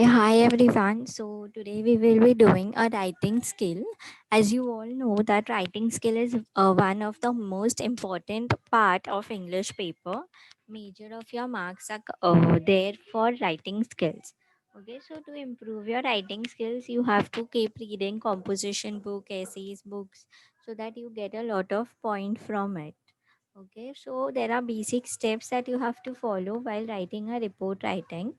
Okay, hi everyone. So today we will be doing a writing skill. As you all know that writing skill is one of the most important part of English paper. Major of your marks are there for writing skills. Okay, so to improve your writing skills, you have to keep reading composition book, essays, books, so that you get a lot of point from it. Okay, so there are basic steps that you have to follow while writing a report writing.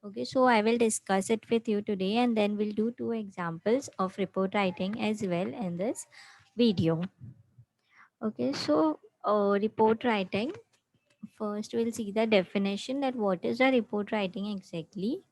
Okay, so I will discuss it with you today and then we'll do two examples of report writing as well in this video. Okay, so report writing. First, we'll see the definition that what is a report writing exactly.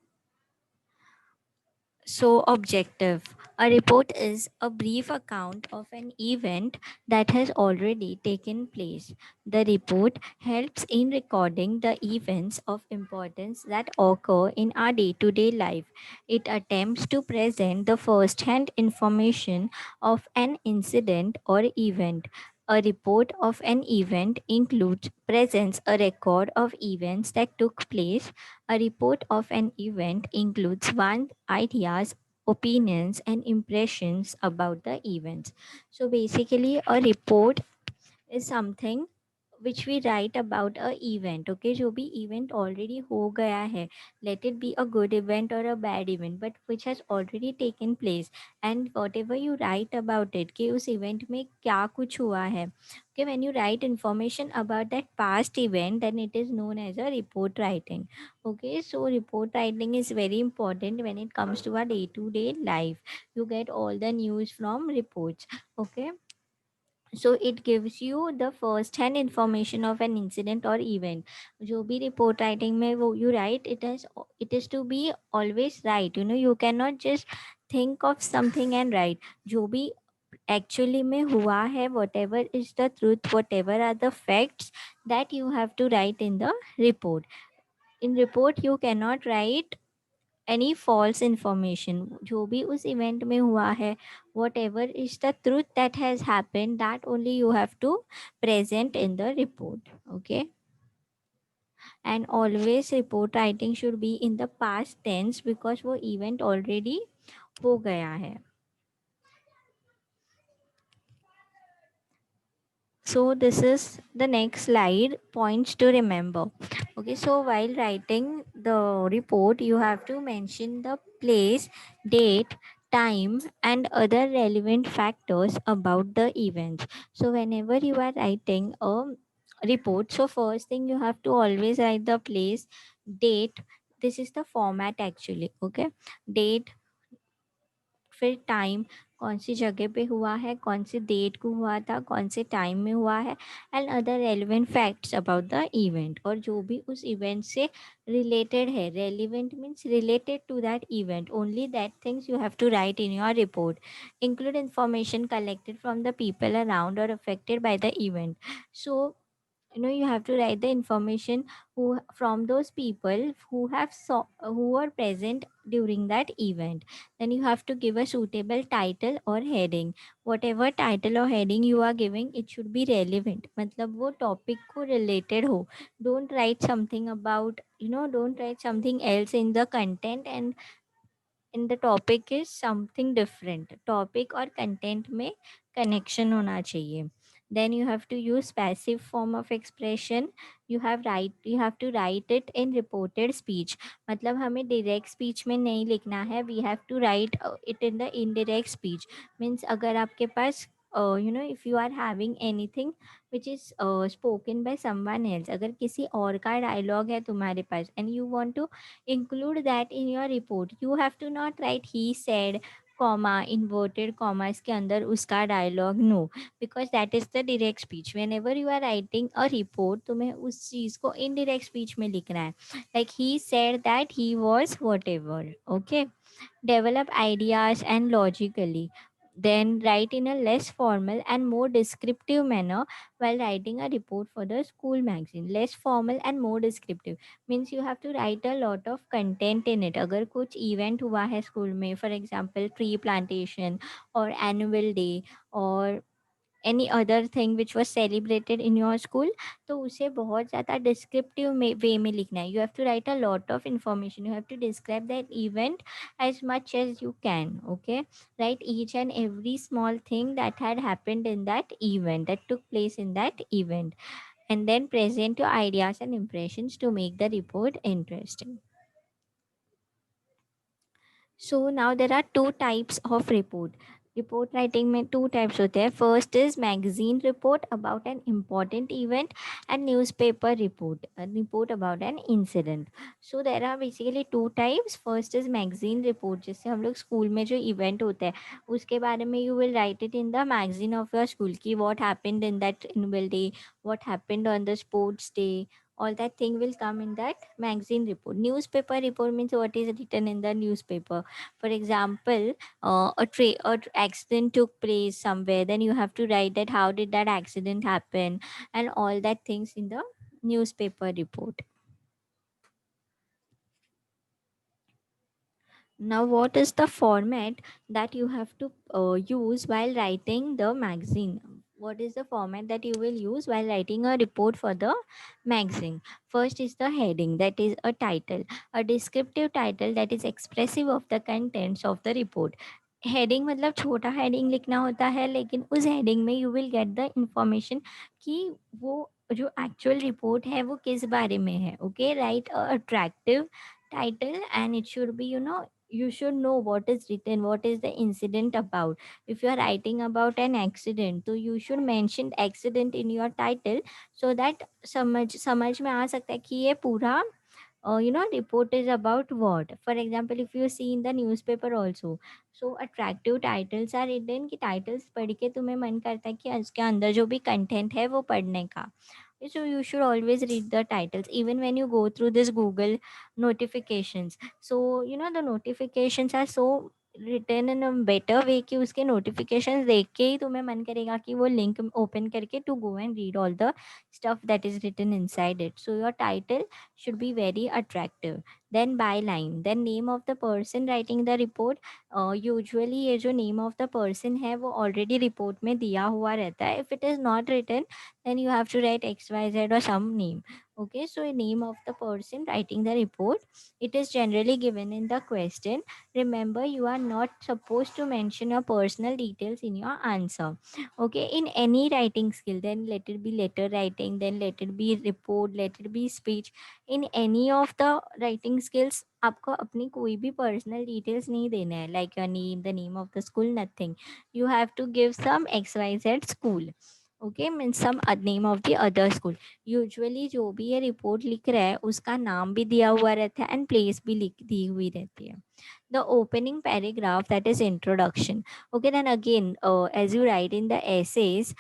So, objective. A report is a brief account of an event that has already taken place. The report helps in recording the events of importance that occur in our day to day life. It attempts to present the first hand information of an incident or event. A report of an event includes presents a record of events that took place. A report of an event includes one ideas, opinions, and impressions about the events. So basically, a report is something which we write about a event. Okay, जो भी event already हो गया है, let it be a good event or a bad event, but which has already taken place, and whatever you write about it कि उस event में क्या कुछ हुआ है. Okay, when you write information about that past event, then it is known as a report writing. Okay, so report writing is very important when it comes to our day to day life. You get all the news from reports. Okay, so it gives you the first hand information of an incident or event. जो भी report writing में वो you write, it is to be always right. You cannot just think of something and write. जो भी actually में हुआ है, whatever is the truth, whatever are the facts, that you have to write in the report. In report you cannot write any false information. जो भी उस event में हुआ है, whatever is the truth that has happened, that only you have to present in the report. Okay, and always report writing should be in the past tense because वो event already हो गया है. So this is the next slide, points to remember. Okay, so while writing the report, you have to mention the place, date, time, and other relevant factors about the events. So whenever you are writing a report, so first thing you have to always write the place, date. This is the format actually. Okay, date, फिर time, कौन सी जगह पे हुआ है, कौन सी date को हुआ था, कौन से टाइम में हुआ है, and other relevant facts about the event. और जो भी उस इवेंट से रिलेटेड है, relevant means related to that event, only that things you have to write in your report. Include information collected from the people around or affected by the event. So you have to write the information who from those people who were present during that event. Then you have to give a suitable title or heading. Whatever title or heading you are giving, it should be relevant, मतलब वो topic को related हो. Don't write something about, don't write something else in the content, and in the topic is something different. Topic और content में connection होना चाहिए. Then you have to use passive form of expression. You have to write it in reported speech. मतलब हमें direct speech में नहीं लिखना है. We have to write it in the indirect speech. Means अगर आपके पास if you are having anything which is spoken by someone else, अगर किसी और का dialogue है तुम्हारे पास and you want to include that in your report, you have to not write he said comma inverted commas के अंदर उसका dialogue. No, because that is the direct speech. Whenever you are writing a report, तुम्हें उस चीज को indirect speech में लिखना है. Like he said that he was whatever. Okay, develop ideas and logically. Then write in a less formal and more descriptive manner while writing a report for the school magazine. Less formal and more descriptive means you have to write a lot of content in it. अगर कुछ event हुआ है school में, for example tree plantation or annual day or any other thing which was celebrated in your school, तो उसे बहुत ज़्यादा descriptive way में लिखना है. You have to write a lot of information. You have to describe that event as much as you can. Okay, write each and every small thing that had happened in that event, that took place in that event, and then present your ideas and impressions to make the report interesting. So now there are two types of report. Report writing में two types होते हैं. First is magazine report about an important event and newspaper report report about an incident. So there are basically two types. First is magazine report, जिससे हम लोग school में जो event होता है उसके बारे में you will write it in the magazine of your school की what happened in that annual day, what happened on the sports day, all that thing will come in that magazine report. Newspaper report means what is written in the newspaper. For example, accident took place somewhere, then you have to write that how did that accident happen and all that things in the newspaper report. Now, what is the format that you have to use while writing the magazine? What is the format that you will use while writing a report for the magazine? First is the heading, that is a title, a descriptive title that is expressive of the contents of the report. Heading मतलब छोटा heading लिखना होता है, लेकिन उस heading में you will get the information कि वो जो एक्चुअल रिपोर्ट है वो किस बारे में है. Okay, right attractive title, and it should be, you should know what is written, what is the incident about. If you are writing about an accident, so you should mention accident in your title, so that समझ में आ सकता है कि ये पूरा report is about what. For example, if you see in the newspaper also, so attractive titles are written कि titles पढ़ के तुम्हें मन करता है कि उसके अंदर जो भी content है वो पढ़ने का. So you should always read the titles even when you go through this Google notifications. So the notifications are so written in a better way कि उसके notifications देख के ही तुम्हें मन करेगा कि वो link open करके to go and read all the stuff that is written inside it. So your title should be very attractive. Then byline, then name of the person writing the report. Usually ये जो name of the person है वो already report में दिया हुआ रहता है. If it is not written, then you have to write XYZ or some name. Okay, so a name of the person writing the report, it is generally given in the question. Remember, you are not supposed to mention your personal details in your answer. Okay, in any writing skill, then let it be letter writing, then let it be report, let it be speech. In any of the writing skills, आपको अपनी कोई भी personal details नहीं देना है, like your name, the name of the school, nothing. You have to give some XYZ school. Okay, mean some name of the other school. Usually जो भी ये रिपोर्ट लिख रहा है उसका नाम भी दिया हुआ रहता है एंड प्लेस भी लिख दी हुई रहती है. The opening paragraph, that is introduction. Okay, then again, as you write in the essays,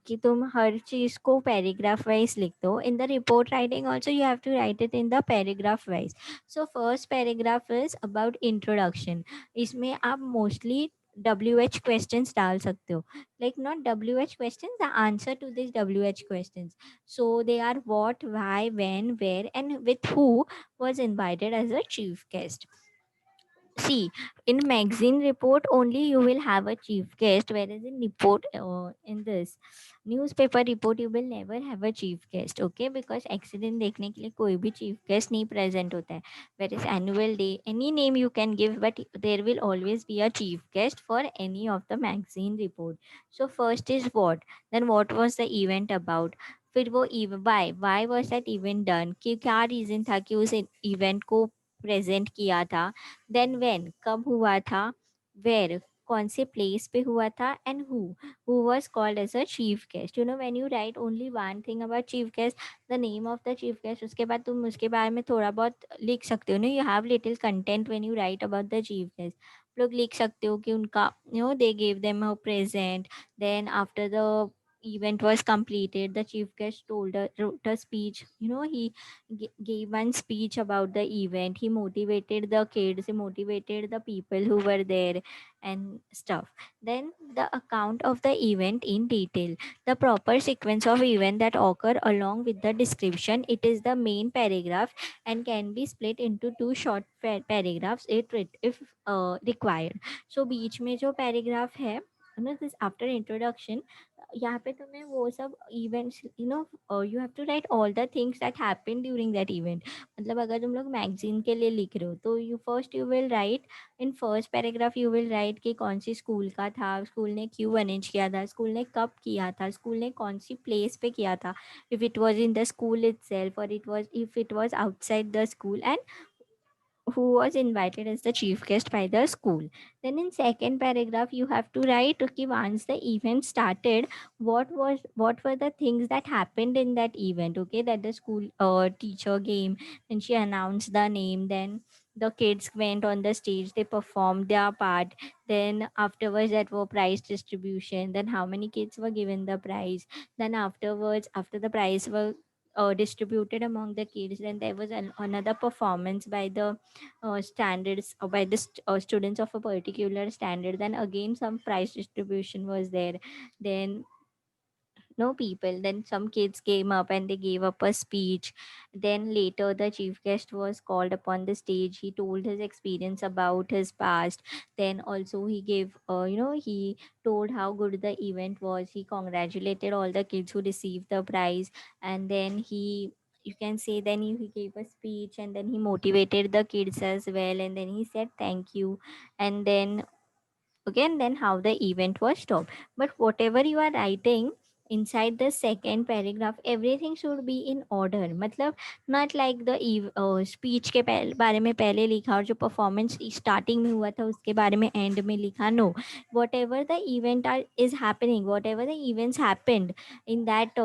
कि तुम हर चीज को पैराग्राफ वाइज लिख दो. In the report writing also you have to write it in the paragraph wise. So first paragraph is about introduction. इसमें आप mostly WH questions डाल सकते हो, like not WH questions, the answer to these WH questions. So they are what, why, when, where, and with who was invited as a chief guest. See, in magazine report only you will have a chief guest, whereas in report, in this newspaper report, you will never have a chief guest. Okay, because accident देखने के लिए कोई भी chief guest नहीं present होता है. Whereas annual day, any name you can give, but there will always be a chief guest for any of the magazine report. So first is what, then what was the event about, फिर वो why was that event done, कि क्या reason था कि उस event को present किया था. देन व्हेन, कब हुआ था. वेयर, कौन से प्लेस पे हुआ था. And who was called as a chief guest. When you write only one thing about chief guest, the name of the chief guest, उसके बाद तुम उसके बारे में थोड़ा बहुत लिख सकते हो. You have little content when you write about the chief guest. लोग लिख सकते हो कि उनका they gave them a present. Then after the event was completed, the chief guest wrote a speech. He gave one speech about the event. He motivated the kids, he motivated the people who were there and stuff. Then the account of the event in detail, the proper sequence of event that occur along with the description, it is the main paragraph and can be split into two short paragraphs if required. So बीच में जो paragraph है this after introduction, यहाँ पे तुम्हें वो सब events, you have to write all the things that happened during that event. मतलब अगर तुम लोग magazine के लिए लिख रहे हो तो you will write in first paragraph, you will write कि कौन सी स्कूल का था, स्कूल ने क्यों अरेंज किया था, स्कूल ने कब किया था, स्कूल ने कौन सी प्लेस पे किया था, if it was in the school itself or if it was outside the school, and who was invited as the chief guest by the school. Then in second paragraph you have to write, okay, once the event started, what were the things that happened in that event, okay, that the school teacher came, then she announced the name, then the kids went on the stage, they performed their part, then afterwards that were prize distribution, then how many kids were given the prize, then afterwards after the prize were distributed among the kids, then there was another performance by the standards, or by the students of a particular standard, then again some prize distribution was there, then no people, then some kids came up and they gave up a speech, then later the chief guest was called upon the stage, he told his experience about his past, then also he gave he told how good the event was, he congratulated all the kids who received the prize, and then he, you can say, then he gave a speech, and then he motivated the kids as well, and then he said thank you, and then again then how the event was stopped. But whatever you are writing inside the second paragraph, everything should be in order, मतलब not like the speech के बारे में पहले लिखा और जो performance starting में हुआ था उसके बारे में end में लिखा. No, whatever the event is happening, whatever the events happened in that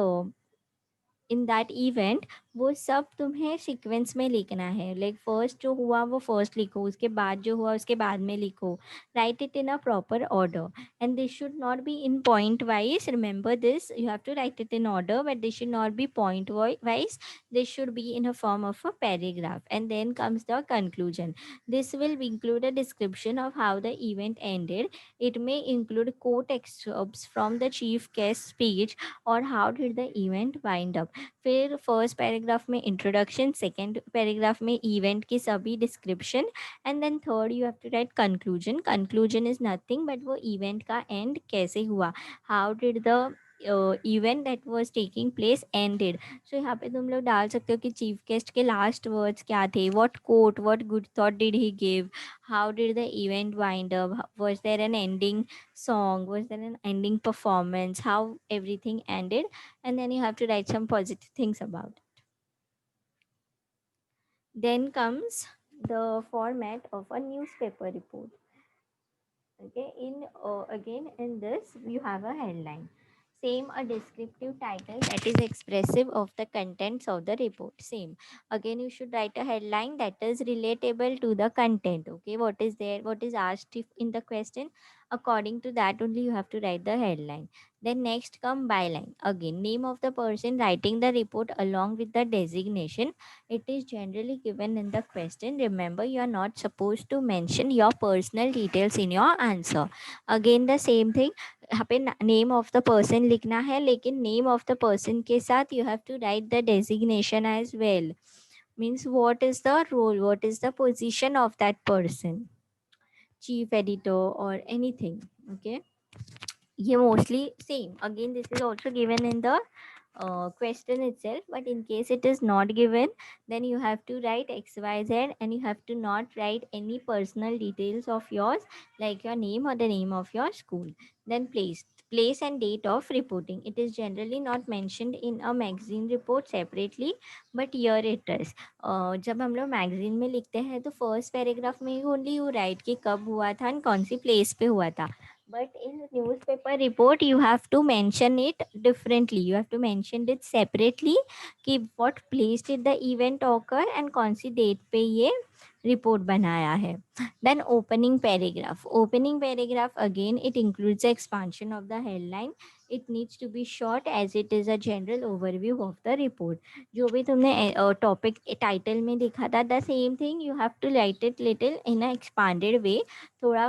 event, वो सब तुम्हें सीक्वेंस में लिखना है. लाइक फर्स्ट जो हुआ वो फर्स्ट लिखो, उसके बाद जो हुआ उसके बाद में लिखो. Right it in a proper order, and this should not be in point wise. Remember this, you have to write it in order, but this should not be point wise. This should be in a form of a paragraph. And then comes the conclusion. This will include a description of how the event ended. It may include quote excerpts from the chief guest speech or how did the event wind up. फिर first paragraph में introduction, second paragraph में event की सभी description, and then third you have to write conclusion. Conclusion is nothing but वो event का end कैसे हुआ, how did the event that was taking place ended. So यहाँ पे तुम लोग डाल सकते हो कि चीफ गेस्ट के लास्ट वर्ड्स क्या थे, what quote, what good thought did he give, how did the event wind up, was there an ending song, was there an ending performance, how everything ended, and then you have to write some positive things about it. Then comes the format of a newspaper report. Okay, in again in this you have a headline, same a descriptive title that is expressive of the contents of the report. Same, again you should write a headline that is relatable to the content. Okay, what is there, what is asked if in the question, according to that only you have to write the headline. Then next come byline, again name of the person writing the report along with the designation. It is generally given in the question. Remember, you are not supposed to mention your personal details in your answer. Again the same thing, यहाँ पे name of the person लिखना है, लेकिन name of the person के साथ you have to write the designation as well. Means what is the role, what is the position of that person, chief editor और anything. Okay, ये mostly same. Again this is also given in the question itself, but in case it is not given, then you have to write xyz, and you have to not write any personal details of yours, like your name or the name of your school. Then place and date of reporting, it is generally not mentioned in a magazine report separately, but here it is. जब हम लोग magazine में लिखते हैं तो first paragraph में ही only you right कि कब हुआ था और कौन सी प्लेस पे हुआ था. But in newspaper report, you have to mention it differently. You have to mention it separately कि what place did the event occur and कौन सी date पे ये report बनाया है. Then opening paragraph. Opening paragraph again it includes the expansion of the headline. It needs to be short as it is a general overview of the report. जो भी तुमने topic title में दिखा था, the same thing you have to write it little in a expanded way. थोड़ा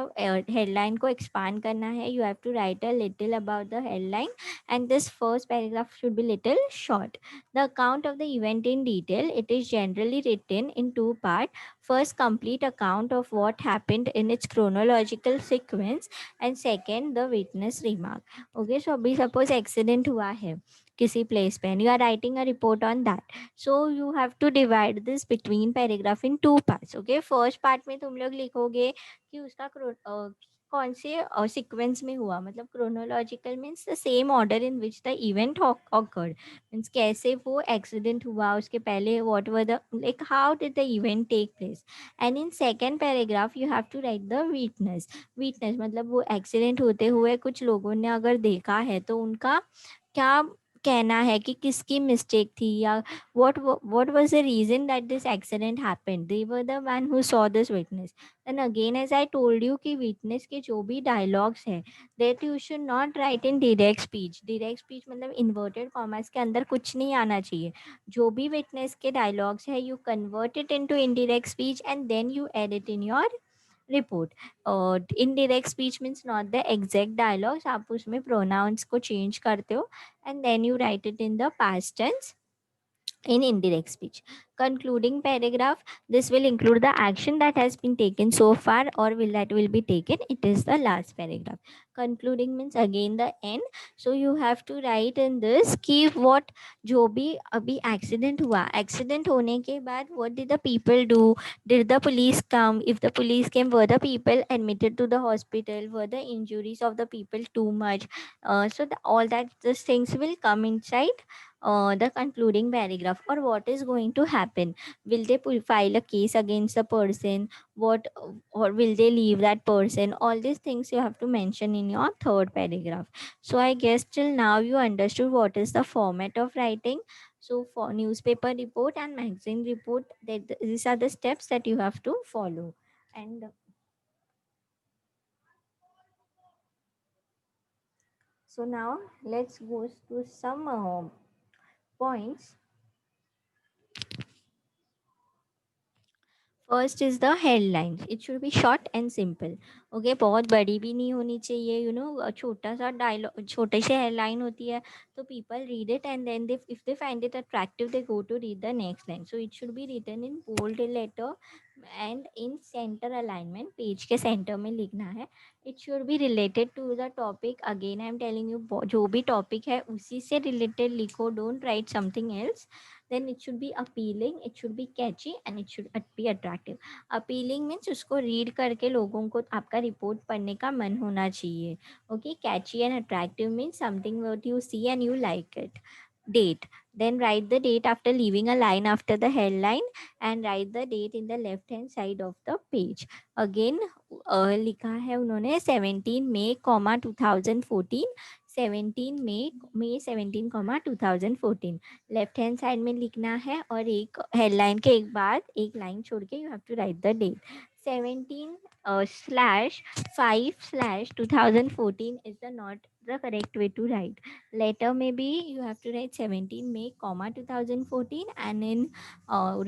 headline को expand करना है. You have to write a little about the headline and this first paragraph should be little short. The account of the event in detail, it is generally written in two parts. First, complete account of what happened in its chronological sequence, and second, the witness remark. Okay, so अभी suppose accident हुआ है किसी place पे, and you are writing a report on that. So you have to divide this between paragraph in two parts. Okay, first part में तुम लोग लिखोगे कि उसका कौन से सीक्वेंस में हुआ, मतलब chronological means the same order in which the event occurred, means कैसे वो एक्सीडेंट हुआ, उसके पहले what were the like how did the event take place. And in second paragraph you have to write the witness. Witness मतलब वो accident होते हुए कुछ लोगों ने अगर देखा है तो उनका क्या कहना है कि किसकी मिस्टेक थी, या what was the reason that this accident happened. They were the one who saw this witness. And again, as I told you कि witness के जो भी dialogues हैं, that you should not write in direct speech. Direct speech मतलब inverted commas के अंदर कुछ नहीं आना चाहिए. जो भी witness के dialogues है, you convert it into indirect speech and then you add it in your report. Indirect speech means not the exact dialogues. आप उसमें pronouns को change करते हो and then you write it in the past tense in indirect speech. Concluding paragraph, this will include the action that has been taken so far or will be taken. It is the last paragraph. Concluding means again the end. So you have to write in this कि what जो भी अभी accident हुआ, accident होने के बाद what did the people do, did the police come, if the police came, were the people admitted to the hospital, were the injuries of the people too much. All that these things will come inside the concluding paragraph. Or what is going to happen, will they file a case against the person, what, or will they leave that person, all these things you have to mention in your third paragraph. So I guess till now you understood what is the format of writing. So for newspaper report and magazine report, these are the steps that you have to follow. And so now let's go to some points. First is the headline. It should B short and simple. Okay, बहुत बड़ी भी नहीं होनी चाहिए. छोटा सा dialogue, छोटे से हेडलाइन होती है तो people read it and then they if they find it attractive they go to read the next line. So it should be written in bold letter and in centre alignment. Page के centre में लिखना है. It should be related to the topic. Again I am telling you, जो भी topic है उसी से related लिखो. Don't write something else. then it should be appealing, it should be catchy and it should be attractive. appealing means उसको read करके लोगों को आपका रिपोर्ट पढ़ने का मन होना चाहिए. Okay, catchy and attractive means something what you see and you like it. Date, then write the date after leaving a line after the headline and write the date in the left hand side of the page. Again लिखा है उन्होंने 17 May 2014. 17 May 2014. Left hand side में लिखना है और एक headline के एक बाद एक लाइन छोड़ के you have to write the date. 17/5/2014 is the not the correct way to write. Later maybe you have to write 17 May 2014 and in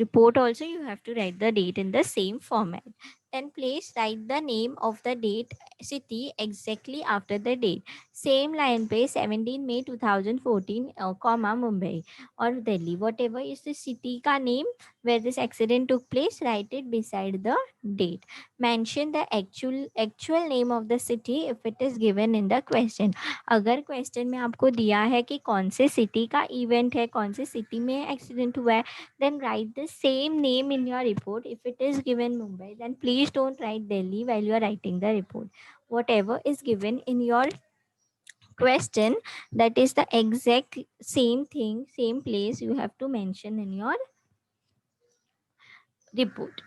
report also you have to write the date in the same format. Then please write the name of the date city exactly after the date. Same line पे 17 May 2014 comma Mumbai or Delhi, whatever is the city का name where this accident took place, write it beside the date. Mention the actual name of the city if it is given in the question. अगर question में आपको दिया है कि कौन से city का इवेंट है, कौन से सिटी में एक्सीडेंट हुआ है, then write the same name in your report. If it is given Mumbai, then please don't write Delhi while you are writing the report. Whatever is given in your question, that is the exact same thing, same place you have to mention in your report.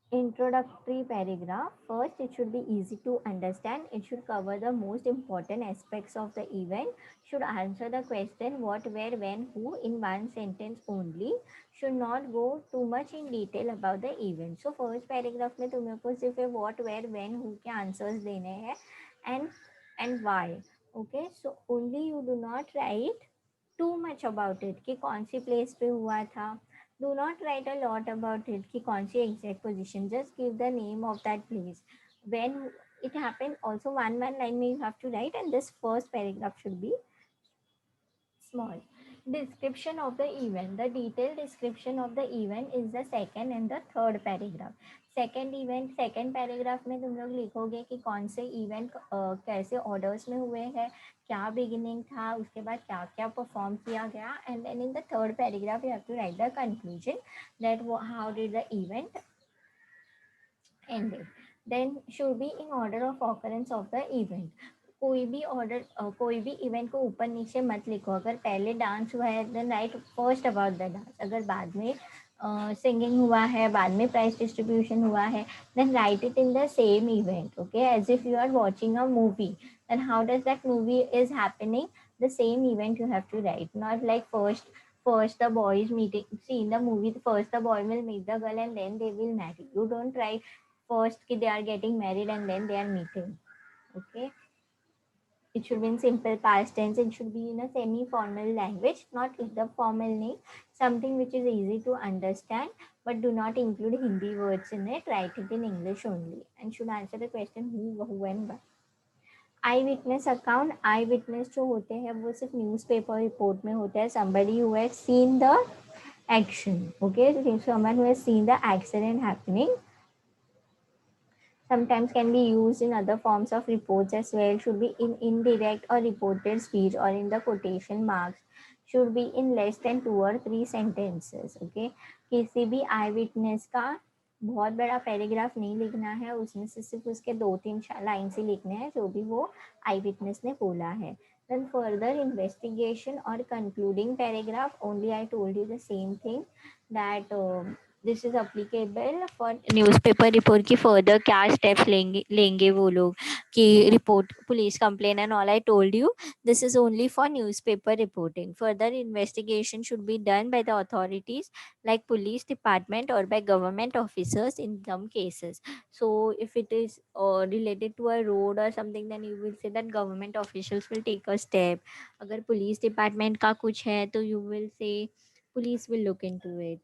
Introductory paragraph. First, it should be easy to understand. It should cover the most important aspects of the event. Should answer the question what, where, when, who in one sentence only. Should not go too much in detail about the event. So first paragraph में तुम्हें को सिर्फ what, where, when, who के answers देने हैं and why. Okay, so only you do not write too much about it कि कौन सी place पे हुआ था. Do not write a lot about it कि कौन सी exact position. Just give the name of that place. When it happened, also one line में you have to write, and this first paragraph should be small. Description of the event. The detailed description of the event is the second and the third paragraph. Second paragraph में तुम लोग लिखोगे कि कौन से event कैसे orders में हुए हैं, क्या बिगिनिंग था, उसके बाद क्या क्या परफॉर्म किया गया, and then in the third paragraph you have to write the conclusion that how did the event ended. Then should be in order of occurrence of the event. कोई भी इवेंट को ऊपर नीचे मत लिखो. अगर पहले डांस हुआ है then write first about the dance. अगर बाद में सिंगिंग हुआ है, बाद में प्राइज डिस्ट्रीब्यूशन हुआ है, then write it in the same event, okay, as if you are watching a movie. Then how does that movie is happening, the same event you have to write, not like first the boy is meeting. See, in the movie first the boy will meet the girl and then they will marry. You don't write first ki they are getting married and then they are meeting. Okay, it should be in simple past tense. It should be in a semi formal language, not with the formal name. Something which is easy to understand, but do not include Hindi words in it. Write it in English only and should answer the question who and why. I witness account. I witness जो होते हैं वो सिर्फ newspaper report में होता है. somebody who has seen the action. Okay, someone who has seen the accident happening. Sometimes can be used in other forms of reports as well. Should be in indirect or reported speech or in the quotation marks. Should be in less than 2 or 3 sentences. Okay, किसी भी आई witness का बहुत बड़ा paragraph नहीं लिखना है. उसमें से सिर्फ उसके 2-3 लाइन से लिखने हैं जो भी वो आई विटनेस ने बोला है. Then further investigation or concluding paragraph, only I told you the same thing that this is applicable for newspaper report की फर्दर क्या स्टेप्स लेंगे वो लोग कि report police complain and all. I told you this is only for newspaper reporting. Further investigation should be done by the authorities like police department or by government officers in some cases. So if it is related to a road or something, then you will say that government officials will take a step. अगर police department का कुछ है तो you will say police will look into it.